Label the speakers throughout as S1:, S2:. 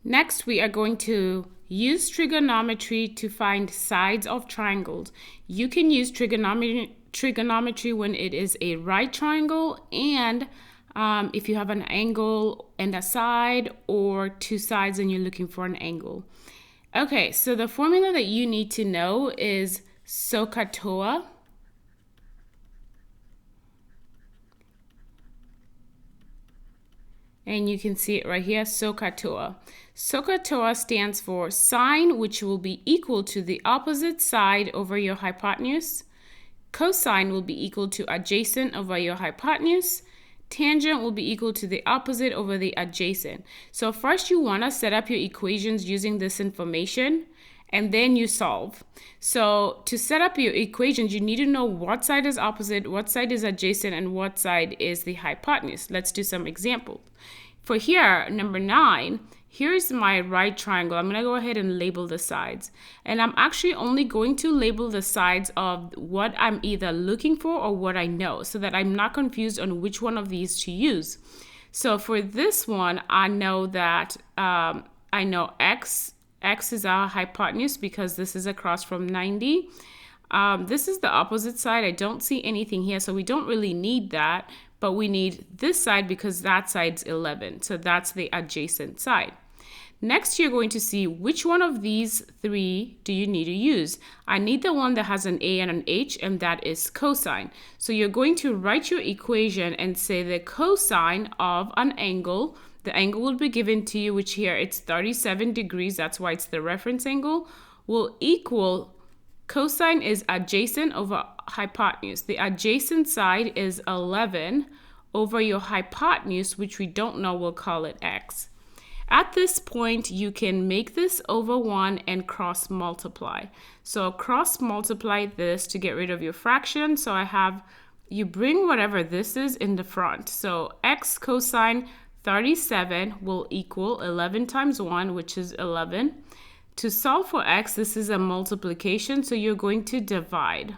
S1: Next, we are going to use trigonometry to find sides of triangles. You can use trigonometry when it is a right triangle and if you have an angle and a side, or two sides and you're looking for an angle. Okay, so the formula that you need to know is SOHCAHTOA. And you can see it right here, SOHCAHTOA. SOHCAHTOA stands for sine, which will be equal to the opposite side over your hypotenuse. Cosine will be equal to adjacent over your hypotenuse. Tangent will be equal to the opposite over the adjacent. So first you want to set up your equations using this information, and then you solve. So to set up your equations, you need to know what side is opposite, what side is adjacent, and what side is the hypotenuse. Let's do some examples. For here, number 9, here's my right triangle. I'm going to go ahead and label the sides. And I'm actually only going to label the sides of what I'm either looking for or what I know, so that I'm not confused on which one of these to use. So for this one, I know that I know x is our hypotenuse because this is across from 90. This is the opposite side. I don't see anything here, so we don't really need that. But we need this side because that side's 11. So that's the adjacent side. Next, you're going to see which one of these three do you need to use. I need the one that has an A and an H, and that is cosine. So you're going to write your equation and say the cosine of an angle. The angle will be given to you, which here it's 37 degrees. That's why it's the reference angle, will equal, cosine is adjacent over hypotenuse. The adjacent side is 11 over your hypotenuse, which we don't know, we'll call it x. At this point, you can make this over 1 and cross multiply. So cross multiply this to get rid of your fraction. So I have, you bring whatever this is in the front. So x cosine 37 will equal 11 times 1, which is 11. To solve for x, this is a multiplication, so you're going to divide.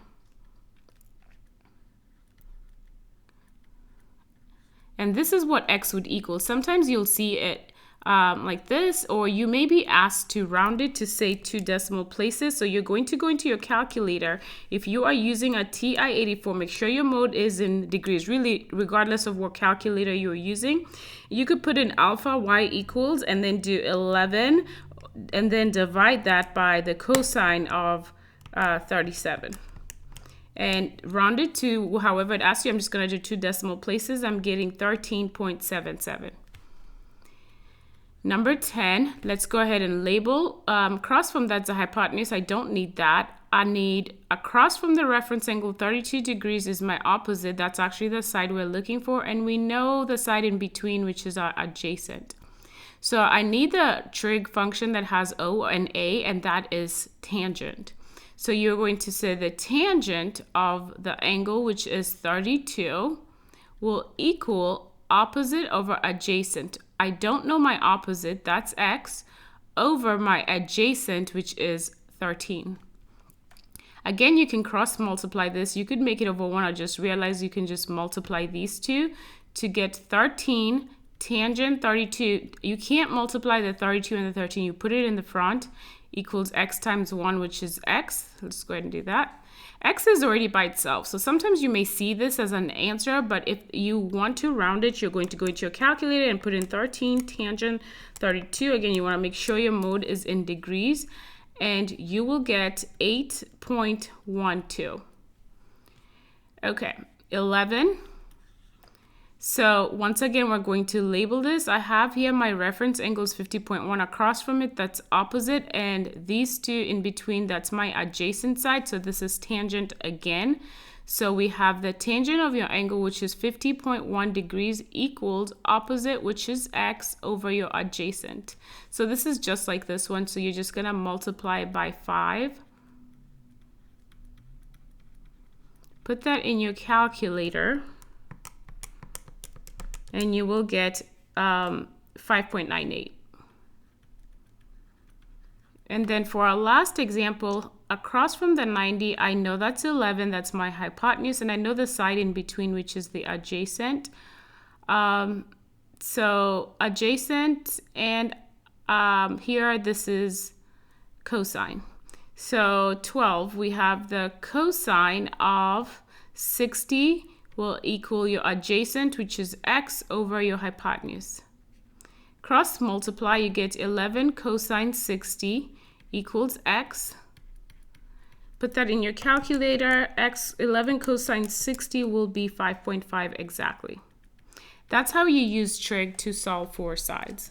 S1: And this is what x would equal. Sometimes you'll see it like this, or you may be asked to round it to say 2 decimal places. So you're going to go into your calculator. If you are using a TI-84, make sure your mode is in degrees, really regardless of what calculator you're using. You could put in alpha y equals and then do 11 and then divide that by the cosine of 37. And round it to however it asks you. I'm just going to do 2 decimal places. I'm getting 13.77. Number 10, let's go ahead and label. Across from that's a hypotenuse. I don't need that. I need across from the reference angle, 32 degrees is my opposite. That's actually the side we're looking for. And we know the side in between, which is our adjacent. So I need the trig function that has O and A, and that is tangent. So you're going to say the tangent of the angle, which is 32, will equal opposite over adjacent. I don't know my opposite, that's x, over my adjacent, which is 13. Again, you can cross multiply this. You could make it over 1. I just realized you can just multiply these two to get 13. Tangent 32, you can't multiply the 32 and the 13, you put it in the front, equals x times 1, which is x. Let's go ahead and do that. X is already by itself, so sometimes you may see this as an answer, but if you want to round it, you're going to go into your calculator and put in 13 tangent 32. Again, you want to make sure your mode is in degrees, and you will get 8.12. Okay, 11. So once again, we're going to label this. I have here my reference angle is 50.1. Across from it, that's opposite. And these two in between, that's my adjacent side. So this is tangent again. So we have the tangent of your angle, which is 50.1 degrees, equals opposite, which is x, over your adjacent. So this is just like this one. So you're just going to multiply by 5. Put that in your calculator, and you will get 5.98. And then for our last example, across from the 90, I know that's 11, that's my hypotenuse, and I know the side in between, which is the adjacent. So adjacent, and here this is cosine. So 12, we have the cosine of 60 will equal your adjacent, which is x, over your hypotenuse. Cross multiply, you get 11 cosine 60 equals x. Put that in your calculator. 11 cosine 60 will be 5.5 exactly. That's how you use trig to solve for sides.